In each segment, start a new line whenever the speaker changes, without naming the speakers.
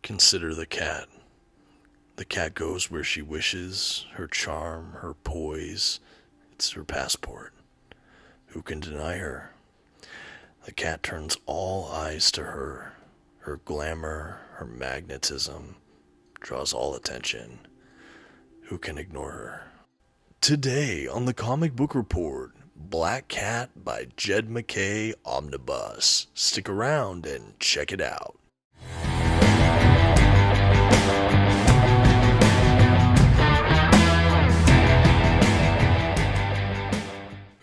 Consider the cat. The cat goes where she wishes, her charm, her poise, it's her passport. Who can deny her? The cat turns all eyes to her. Her glamour, her magnetism, draws all attention. Who can ignore her? Today on the Comic Book Report, Black Cat by Jed MacKay Omnibus. Stick around and check it out.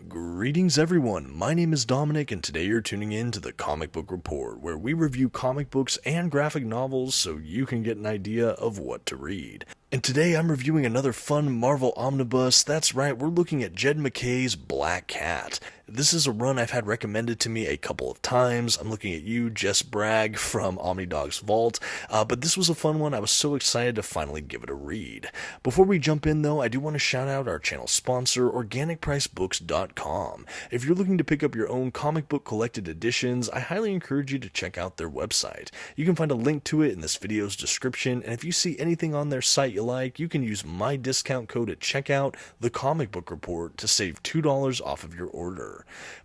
Greetings everyone, my name is Dominic and today you're tuning in to the Comic Book Report, where we review comic books and graphic novels so you can get an idea of what to read. And today I'm reviewing another fun Marvel Omnibus. That's right, we're looking at Jed MacKay's Black Cat. This is a run I've had recommended to me a couple of times. I'm looking at you, Jess Bragg from OmniDog's Vault, but this was a fun one. I was so excited to finally give it a read. Before we jump in though, I do want to shout out our channel sponsor, OrganicPriceBooks.com. If you're looking to pick up your own comic book collected editions, I highly encourage you to check out their website. You can find a link to it in this video's description, and if you see anything on their site you like, you can use my discount code at checkout, TheComicBookReport, to save $2 off of your order.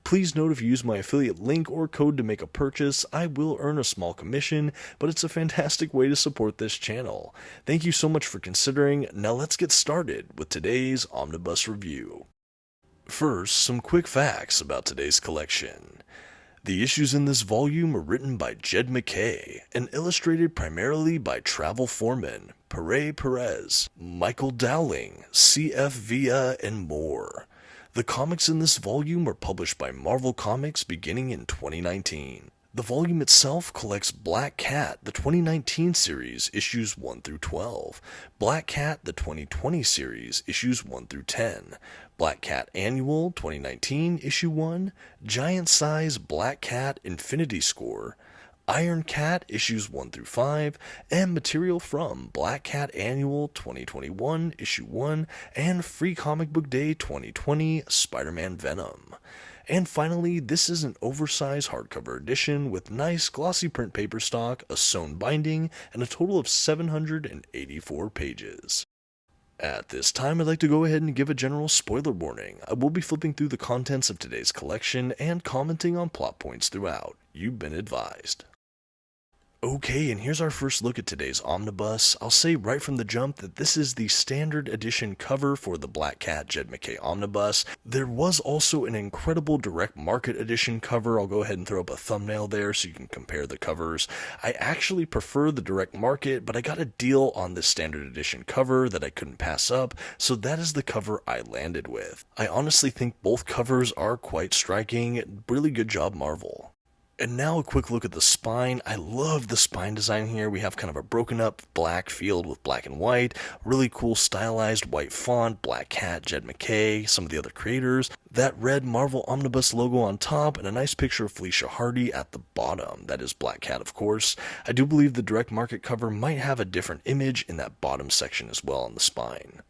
Please note if you use my affiliate link or code to make a purchase, I will earn a small commission, but it's a fantastic way to support this channel. Thank you so much for considering. Now let's get started with today's Omnibus review. First, some quick facts about today's collection. The issues in this volume are written by Jed MacKay and illustrated primarily by Travel Foreman, Pere Perez, Michael Dowling, C.F. Villa, and more. The comics in this volume were published by Marvel Comics beginning in 2019. The volume itself collects Black Cat, the 2019 series, issues 1 through 12, Black Cat, the 2020 series, issues 1 through 10, Black Cat Annual 2019, issue 1, Giant Size Black Cat Infinity Score, Iron Cat issues 1 through 5, and material from Black Cat Annual 2021 issue 1 and Free Comic Book Day 2020 Spider-Man Venom. And finally, this is an oversized hardcover edition with nice glossy print paper stock, a sewn binding, and a total of 784 pages. At this time, I'd like to go ahead and give a general spoiler warning. I will be flipping through the contents of today's collection and commenting on plot points throughout. You've been advised. Okay, and here's our first look at today's omnibus. I'll say right from the jump that this is the standard edition cover for the Black Cat Jed MacKay Omnibus. There was also an incredible direct market edition cover. I'll go ahead and throw up a thumbnail there so you can compare the covers. I actually prefer the direct market, but I got a deal on this standard edition cover that I couldn't pass up, so that is the cover I landed with. I honestly think both covers are quite striking. Really good job, Marvel. And now a quick look at the spine. I love the spine design here. We have kind of a broken up black field with black and white, really cool stylized white font, Black Cat, Jed MacKay, some of the other creators, that red Marvel Omnibus logo on top, and a nice picture of Felicia Hardy at the bottom. That is Black Cat, of course. I do believe the direct market cover might have a different image in that bottom section as well on the spine.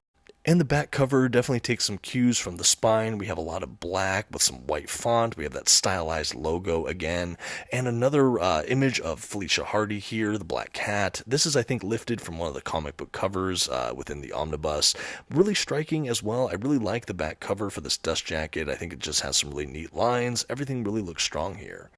And the back cover definitely takes some cues from the spine. We have a lot of black with some white font. We have that stylized logo again. And another image of Felicia Hardy here, the Black Cat. This is, I think, lifted from one of the comic book covers within the omnibus. Really striking as well. I really like the back cover for this dust jacket. I think it just has some really neat lines. Everything really looks strong here.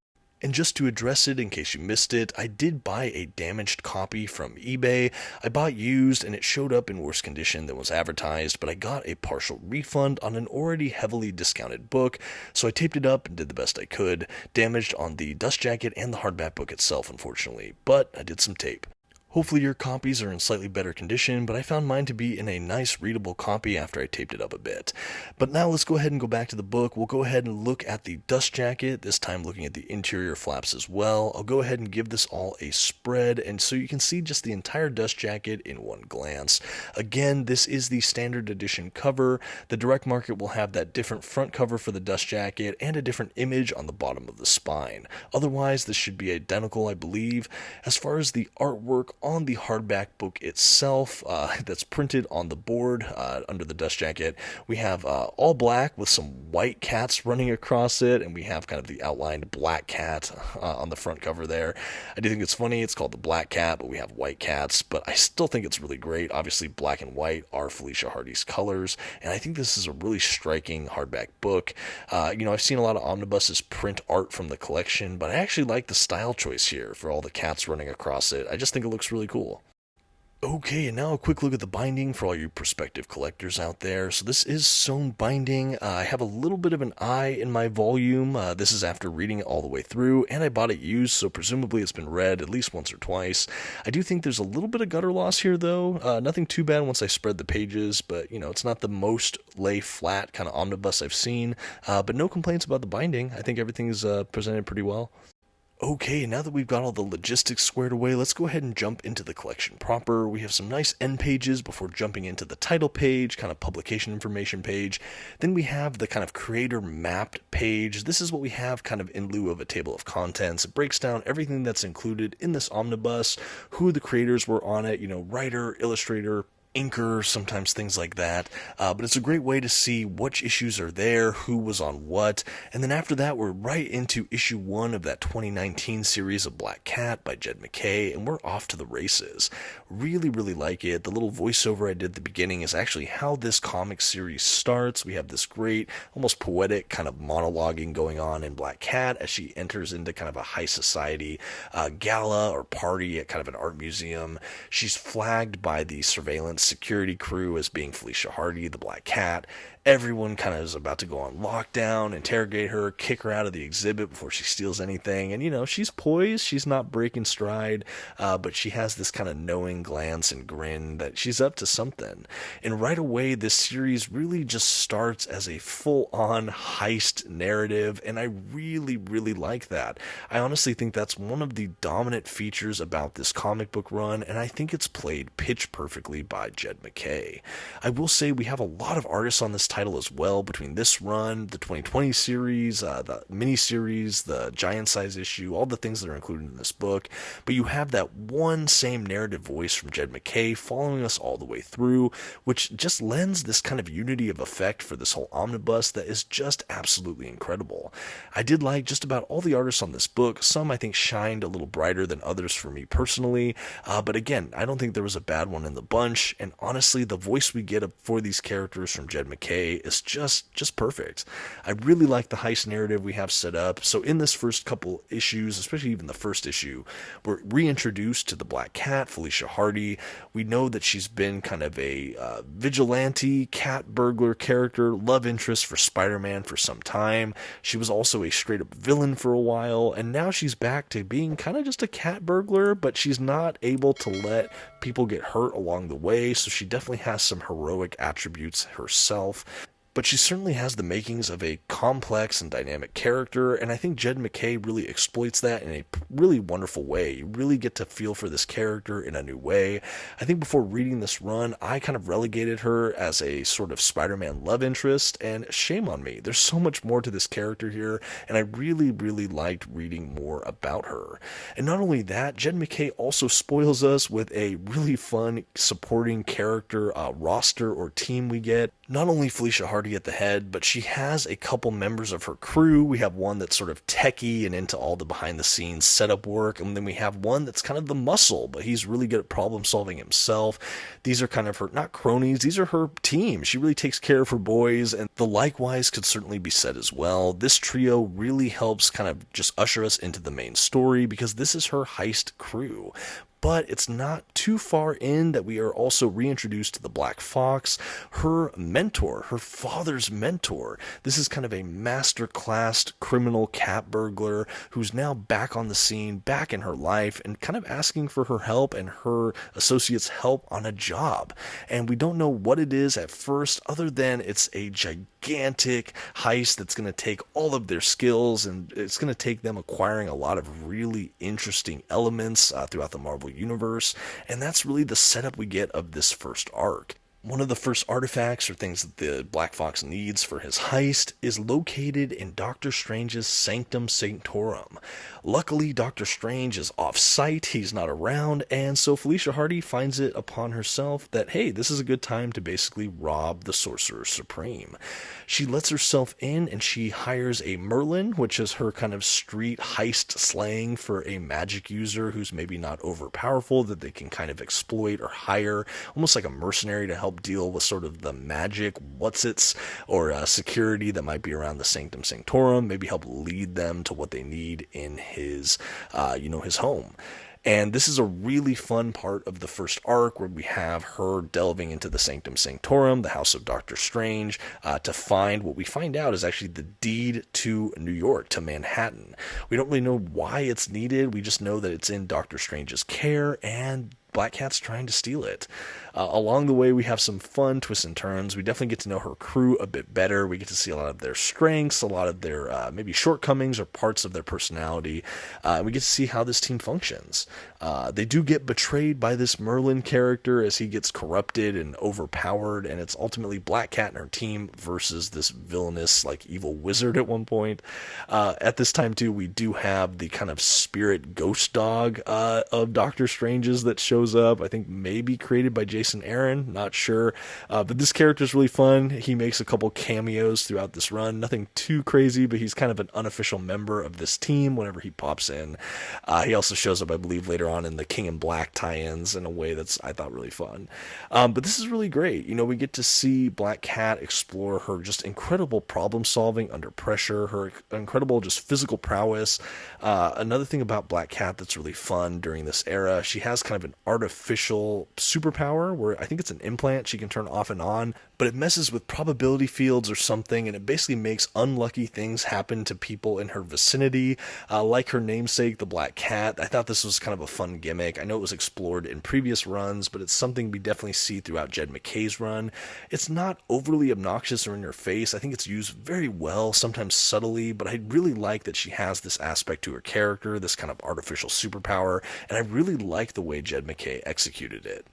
And just to address it in case you missed it, I did buy a damaged copy from eBay. I bought used and it showed up in worse condition than was advertised, but I got a partial refund on an already heavily discounted book, so I taped it up and did the best I could. Damaged on the dust jacket and the hardback book itself, unfortunately, but I did some tape. Hopefully your copies are in slightly better condition, but I found mine to be in a nice readable copy after I taped it up a bit. But now let's go ahead and go back to the book. We'll go ahead and look at the dust jacket, this time looking at the interior flaps as well. I'll go ahead and give this all a spread, and so you can see just the entire dust jacket in one glance. Again, this is the standard edition cover. The direct market will have that different front cover for the dust jacket and a different image on the bottom of the spine. Otherwise, this should be identical, I believe. As far as the artwork, on the hardback book itself, that's printed on the board under the dust jacket, we have all black with some white cats running across it, and we have kind of the outlined black cat on the front cover there. I do think it's funny. It's called the Black Cat, but we have white cats, but I still think it's really great. Obviously, black and white are Felicia Hardy's colors, and I think this is a really striking hardback book. I've seen a lot of omnibuses print art from the collection, but I actually like the style choice here for all the cats running across it. I just think it looks really cool. Okay, and now a quick look at the binding for all you prospective collectors out there. So this is sewn binding. I have a little bit of an eye in my volume. This is after reading it all the way through, and I bought it used, so presumably it's been read at least once or twice. I do think there's a little bit of gutter loss here, though. Nothing too bad once I spread the pages, but, it's not the most lay flat kind of omnibus I've seen. But no complaints about the binding. I think everything is presented pretty well. Okay, now that we've got all the logistics squared away, let's go ahead and jump into the collection proper. We have some nice end pages before jumping into the title page, kind of publication information page. Then we have the kind of creator mapped page. This is what we have kind of in lieu of a table of contents. It breaks down everything that's included in this omnibus, who the creators were on it, writer, illustrator, inker, sometimes things like that, but it's a great way to see which issues are there, who was on what, and then after that we're right into issue 1 of that 2019 series of Black Cat by Jed MacKay, and we're off to the races. Really, really like it. The little voiceover I did at the beginning is actually how this comic series starts. We have this great, almost poetic kind of monologuing going on in Black Cat as she enters into kind of a high society gala or party at kind of an art museum. She's flagged by the surveillance security crew as being Felicia Hardy, the Black Cat. Everyone kind of is about to go on lockdown, interrogate her, kick her out of the exhibit before she steals anything. And, she's poised. She's not breaking stride, but she has this kind of knowing glance and grin that she's up to something. And right away, this series really just starts as a full-on heist narrative, and I really, really like that. I honestly think that's one of the dominant features about this comic book run, and I think it's played pitch perfectly by Jed MacKay. I will say we have a lot of artists on this title as well, between this run, the 2020 series, the mini-series, the giant size issue, all the things that are included in this book. But you have that one same narrative voice from Jed MacKay following us all the way through, which just lends this kind of unity of effect for this whole omnibus that is just absolutely incredible. I did like just about all the artists on this book. Some I think shined a little brighter than others for me personally, but again, I don't think there was a bad one in the bunch, and honestly, the voice we get for these characters from Jed MacKay is just perfect. I really like the heist narrative we have set up. So in this first couple issues, especially even the first issue, we're reintroduced to the Black Cat, Felicia Hardy. We know that she's been kind of a vigilante, cat burglar character, love interest for Spider-Man for some time. She was also a straight-up villain for a while, and now she's back to being kind of just a cat burglar, but she's not able to let people get hurt along the way, so she definitely has some heroic attributes herself. But she certainly has the makings of a complex and dynamic character, and I think Jed MacKay really exploits that in a really wonderful way. You really get to feel for this character in a new way. I think before reading this run, I kind of relegated her as a sort of Spider-Man love interest, and shame on me. There's so much more to this character here, and I really, really liked reading more about her. And not only that, Jed MacKay also spoils us with a really fun supporting character roster or team we get. Not only Felicia Hardy at the head, but she has a couple members of her crew. We have one that's sort of techie and into all the behind-the-scenes setup work, and then we have one that's kind of the muscle, but he's really good at problem-solving himself. These are kind of her, not cronies, these are her team. She really takes care of her boys, and the likewise could certainly be said as well. This trio really helps kind of just usher us into the main story, because this is her heist crew. But it's not too far in that we are also reintroduced to the Black Fox, her mentor, her father's mentor. This is kind of a master-classed criminal cat burglar who's now back on the scene, back in her life, and kind of asking for her help and her associates' help on a job. And we don't know what it is at first, other than it's a gigantic heist that's going to take all of their skills, and it's going to take them acquiring a lot of really interesting elements throughout the Marvel universe, and that's really the setup we get of this first arc. One of the first artifacts or things that the Black Fox needs for his heist is located in Doctor Strange's Sanctum Sanctorum. Luckily, Doctor Strange is off-site, he's not around, and so Felicia Hardy finds it upon herself that, hey, this is a good time to basically rob the Sorcerer Supreme. She lets herself in and she hires a Merlin, which is her kind of street heist slang for a magic user who's maybe not overpowerful, that they can kind of exploit or hire, almost like a mercenary to help deal with sort of the magic what's-its or security that might be around the Sanctum Sanctorum, maybe help lead them to what they need in his home. And this is a really fun part of the first arc where we have her delving into the Sanctum Sanctorum, the house of Doctor Strange, to find what we find out is actually the deed to New York, to Manhattan. We don't really know why it's needed. We just know that it's in Doctor Strange's care, and Black Cat's trying to steal it. Along the way, we have some fun twists and turns. We definitely get to know her crew a bit better. We get to see a lot of their strengths, a lot of their maybe shortcomings or parts of their personality. We get to see how this team functions. They do get betrayed by this Merlin character as he gets corrupted and overpowered, and it's ultimately Black Cat and her team versus this villainous, like, evil wizard at one point. At this time, too, we do have the kind of spirit ghost dog of Doctor Strange's that shows up. I think maybe created by Jason Aaron, not sure. But this character is really fun. He makes a couple cameos throughout this run. Nothing too crazy, but he's kind of an unofficial member of this team whenever he pops in. He also shows up, I believe, later on in the King in Black tie-ins in a way that's, I thought, really fun. But this is really great. You know, we get to see Black Cat explore her just incredible problem solving under pressure, her incredible just physical prowess. Another thing about Black Cat that's really fun during this era, she has kind of an artificial superpower where I think it's an implant she can turn off and on, but it messes with probability fields or something, and it basically makes unlucky things happen to people in her vicinity, like her namesake, the Black Cat. I thought this was kind of a fun gimmick. I know it was explored in previous runs, but it's something we definitely see throughout Jed MacKay's run. It's not overly obnoxious or in your face. I think it's used very well, sometimes subtly, but I really like that she has this aspect to her character, this kind of artificial superpower, and I really like the way Jed MacKay executed it.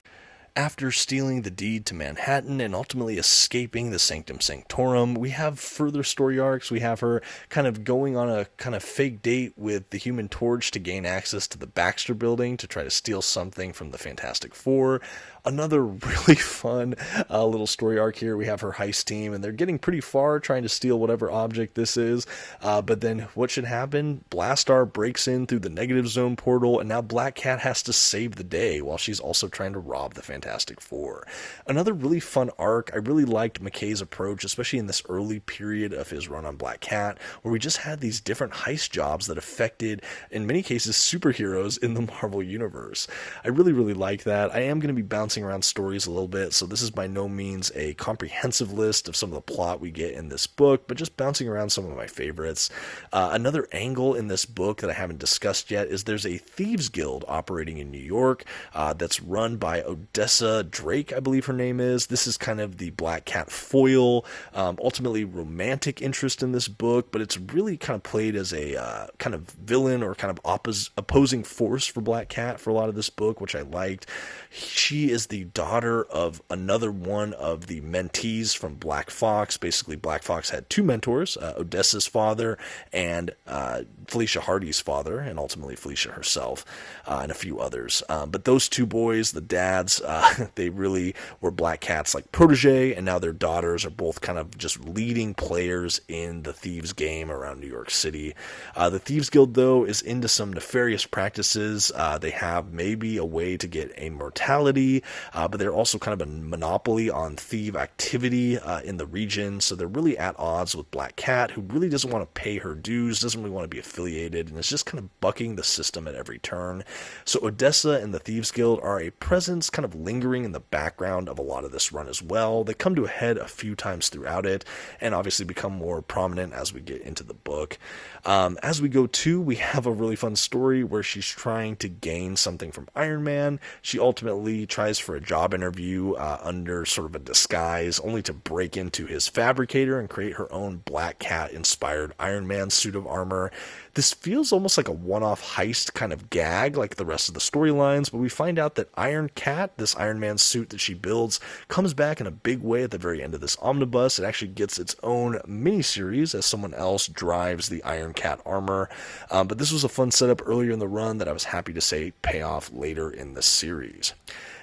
After stealing the deed to Manhattan and ultimately escaping the Sanctum Sanctorum, we have further story arcs. We have her kind of going on a kind of fake date with the Human Torch to gain access to the Baxter Building to try to steal something from the Fantastic Four. Another really fun little story arc here. We have her heist team, and they're getting pretty far trying to steal whatever object this is. But then what should happen? Blastar breaks in through the Negative Zone portal, and now Black Cat has to save the day while she's also trying to rob the Fantastic Four. Another really fun arc. I really liked MacKay's approach, especially in this early period of his run on Black Cat, where we just had these different heist jobs that affected, in many cases, superheroes in the Marvel Universe. I really, really like that. I am going to be bouncing around stories a little bit, so this is by no means a comprehensive list of some of the plot we get in this book, but just bouncing around some of my favorites. Another angle in this book that I haven't discussed yet is there's a thieves guild operating in New York that's run by Odessa Drake, I believe her name is. This is kind of the Black Cat foil, ultimately romantic interest in this book, but it's really kind of played as a kind of villain or kind of opposing force for Black Cat for a lot of this book, which I liked. She is the daughter of another one of the mentees from Black Fox. Basically, Black Fox had two mentors, Odessa's father and Felicia Hardy's father, and ultimately Felicia herself, and a few others. But those two boys, the dads, they really were Black Cat's like protege, and now their daughters are both kind of just leading players in the thieves game around New York City. The Thieves Guild, though, is into some nefarious practices. They have maybe a way to get immortality, but they're also kind of a monopoly on thief activity in the region, so they're really at odds with Black Cat, who really doesn't want to pay her dues, doesn't really want to be affiliated, and is just kind of bucking the system at every turn. So Odessa and the Thieves Guild are a presence kind of lingering in the background of a lot of this run as well. They come to a head a few times throughout it, and obviously become more prominent as we get into the book. As we go to, we have a really fun story where she's trying to gain something from Iron Man. She ultimately tries for a job interview under sort of a disguise, only to break into his fabricator and create her own Black Cat-inspired Iron Man suit of armor. This feels almost like a one-off heist kind of gag like the rest of the storylines, but we find out that Iron Cat, this Iron Man suit that she builds, comes back in a big way at the very end of this omnibus. It actually gets its own miniseries as someone else drives the Iron Cat armor. But this was a fun setup earlier in the run that I was happy to say pay off later in the series.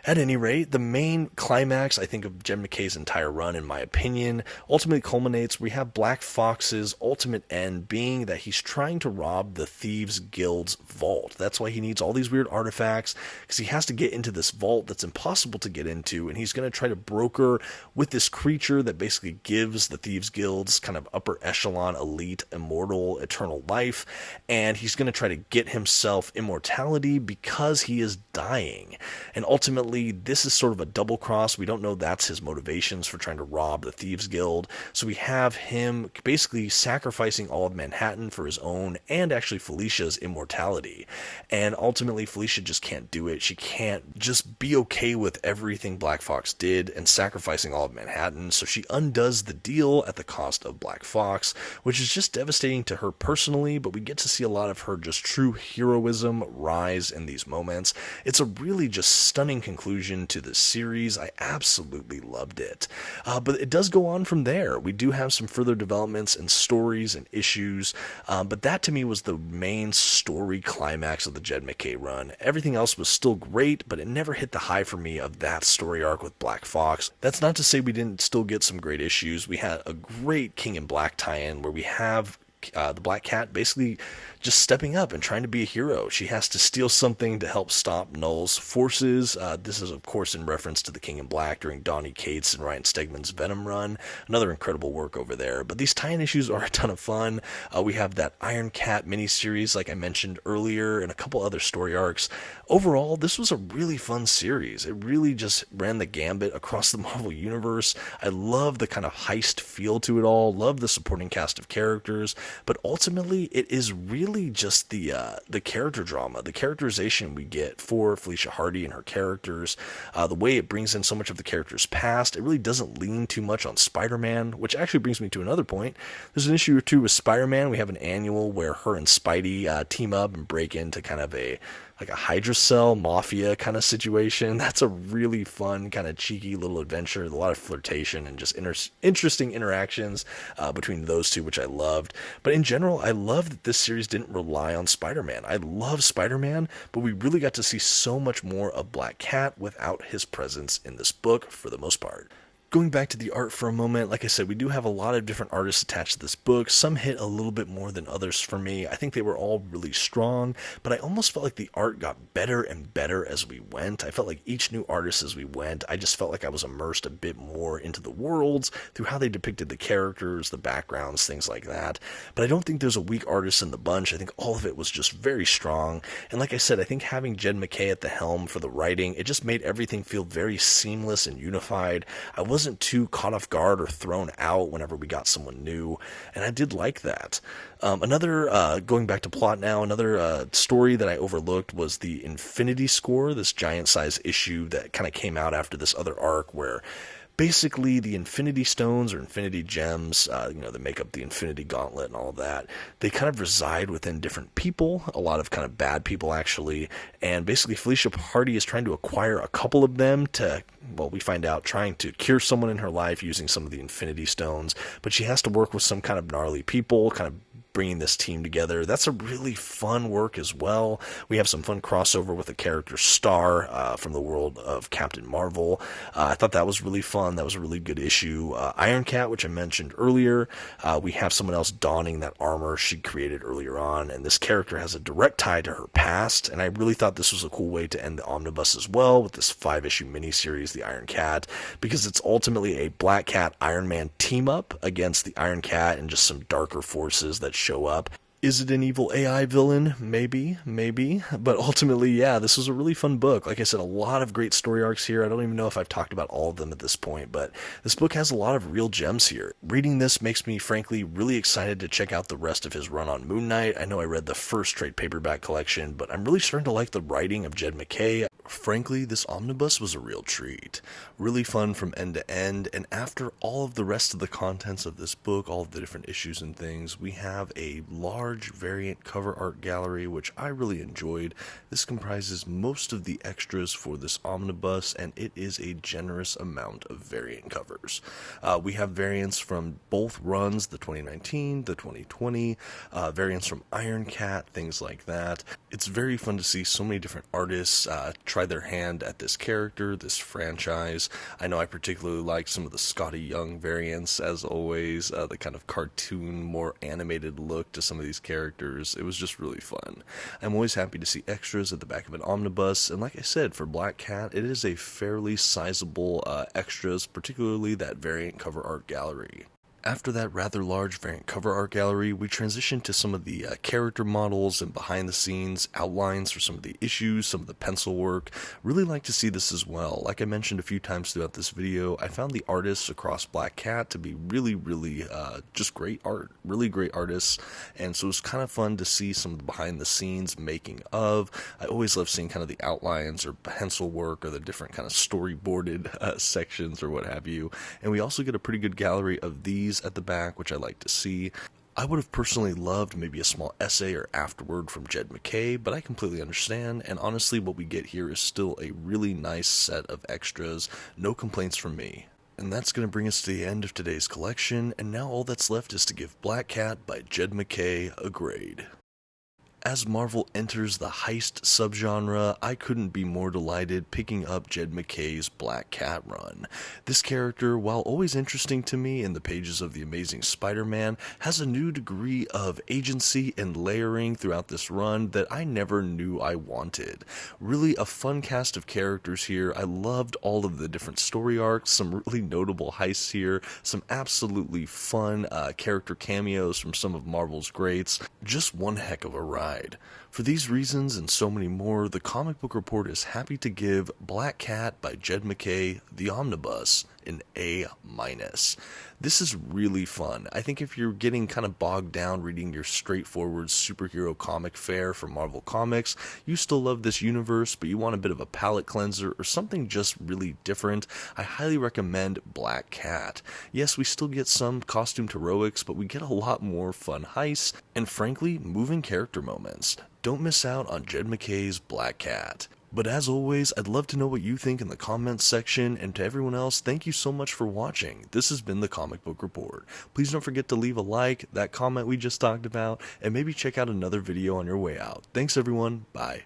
At any rate, the main climax, I think, of Jed MacKay's entire run, in my opinion, ultimately culminates. We have Black Fox's ultimate end being that he's trying to rob the Thieves Guild's vault. That's why he needs all these weird artifacts, because he has to get into this vault that's impossible to get into, and he's going to try to broker with this creature that basically gives the Thieves Guild's kind of upper echelon, elite, immortal, eternal life, and he's going to try to get himself immortality because he is dying. And ultimately, this is sort of a double cross. We don't know that's his motivations for trying to rob the Thieves Guild. So we have him basically sacrificing all of Manhattan for his own and actually Felicia's immortality. And ultimately, Felicia just can't do it. She can't just be okay with everything Black Fox did and sacrificing all of Manhattan. So she undoes the deal at the cost of Black Fox, which is just devastating to her personally, but we get to see a lot of her just true heroism rise in these moments. It's a really just stunning conclusion to the series. I absolutely loved it. But it does go on from there. We do have some further developments and stories and issues, but that to me was the main story climax of the Jed MacKay run. Everything else was still great, but it never hit the high for me of that story arc with Black Fox. That's not to say we didn't still get some great issues. We had a great King in Black tie-in where we have the Black Cat basically just stepping up and trying to be a hero. She has to steal something to help stop Null's forces. This is, of course, in reference to the King in Black during Donny Cates and Ryan Stegman's Venom run. Another incredible work over there. But these tie-in issues are a ton of fun. We have that Iron Cat miniseries, like I mentioned earlier, and a couple other story arcs. Overall, this was a really fun series. It really just ran the gambit across the Marvel Universe. I love the kind of heist feel to it all. Love the supporting cast of characters. But ultimately, it is really just the character drama, the characterization we get for Felicia Hardy and her characters, the way it brings in so much of the character's past. It really doesn't lean too much on Spider-Man, which actually brings me to another point. There's an issue or two with Spider-Man. We have an annual where her and Spidey team up and break into kind of a Hydra Cell mafia kind of situation. That's a really fun, kind of cheeky little adventure. A lot of flirtation and just interesting interactions between those two, which I loved. But in general, I love that this series didn't rely on Spider-Man. I love Spider-Man, but we really got to see so much more of Black Cat without his presence in this book for the most part. Going back to the art for a moment, like I said, we do have a lot of different artists attached to this book. Some hit a little bit more than others for me. I think they were all really strong, but I almost felt like the art got better and better as we went. I felt like each new artist as we went, I just felt like I was immersed a bit more into the worlds through how they depicted the characters, the backgrounds, things like that. But I don't think there's a weak artist in the bunch. I think all of it was just very strong. And like I said, I think having Jed MacKay at the helm for the writing, it just made everything feel very seamless and unified. I wasn't too caught off guard or thrown out whenever we got someone new, and I did like that. Going back to plot now, another story that I overlooked was the Infinity Score, this giant size issue that kind of came out after this other arc where basically the Infinity Stones or Infinity Gems, that make up the Infinity Gauntlet and all of that, they kind of reside within different people, a lot of kind of bad people actually, and basically Felicia Hardy is trying to acquire a couple of them to, well, we find out trying to cure someone in her life using some of the Infinity Stones, but she has to work with some kind of gnarly people, kind of bringing this team together. That's a really fun work as well. We have some fun crossover with the character Star from the world of Captain Marvel. I thought that was really fun. That was a really good issue. Iron Cat, which I mentioned earlier, we have someone else donning that armor she created earlier on, and this character has a direct tie to her past, and I really thought this was a cool way to end the omnibus as well with this 5-issue miniseries, The Iron Cat, because it's ultimately a Black Cat Iron Man team up against the Iron Cat and just some darker forces that show up. Is it an evil AI villain? Maybe. But ultimately, yeah, this was a really fun book. Like I said, a lot of great story arcs here. I don't even know if I've talked about all of them at this point, but this book has a lot of real gems here. Reading this makes me, frankly, really excited to check out the rest of his run on Moon Knight. I know I read the first trade paperback collection, but I'm really starting to like the writing of Jed MacKay. Frankly, this omnibus was a real treat. Really fun from end to end, and after all of the rest of the contents of this book, all of the different issues and things, we have a large variant cover art gallery, which I really enjoyed. This comprises most of the extras for this omnibus, and it is a generous amount of variant covers. We have variants from both runs, the 2019, the 2020, variants from Iron Cat, things like that. It's very fun to see so many different artists try their hand at this character, this franchise. I know I particularly like some of the Scotty Young variants, as always, the kind of cartoon, more animated look to some of these characters. It was just really fun. I'm always happy to see extras at the back of an omnibus, and like I said, for Black Cat, it is a fairly sizable extras, particularly that variant cover art gallery. After that rather large variant cover art gallery, we transitioned to some of the character models and behind the scenes outlines for some of the issues, some of the pencil work. Really like to see this as well. Like I mentioned a few times throughout this video, I found the artists across Black Cat to be really just great art, really great artists, and so it was kind of fun to see some of the behind the scenes making of. I always love seeing kind of the outlines or pencil work or the different kind of storyboarded sections or what have you, and we also get a pretty good gallery of these at the back, which I like to see. I would have personally loved maybe a small essay or afterword from Jed MacKay, but I completely understand, and honestly what we get here is still a really nice set of extras. No complaints from me. And that's going to bring us to the end of today's collection, and now all that's left is to give Black Cat by Jed MacKay a grade. As Marvel enters the heist subgenre, I couldn't be more delighted picking up Jed MacKay's Black Cat run. This character, while always interesting to me in the pages of The Amazing Spider-Man, has a new degree of agency and layering throughout this run that I never knew I wanted. Really a fun cast of characters here. I loved all of the different story arcs, some really notable heists here, some absolutely fun character cameos from some of Marvel's greats. Just one heck of a ride. For these reasons and so many more, the Comic Book Report is happy to give Black Cat by Jed MacKay, the Omnibus, an A-. This is really fun. I think if you're getting kind of bogged down reading your straightforward superhero comic fare from Marvel Comics, you still love this universe, but you want a bit of a palate cleanser or something just really different, I highly recommend Black Cat. Yes, we still get some costumed heroics, but we get a lot more fun heists, and frankly, moving character moments. Don't miss out on Jed MacKay's Black Cat. But as always, I'd love to know what you think in the comments section, and to everyone else, thank you so much for watching. This has been the Comic Book Report. Please don't forget to leave a like, that comment we just talked about, and maybe check out another video on your way out. Thanks everyone, bye.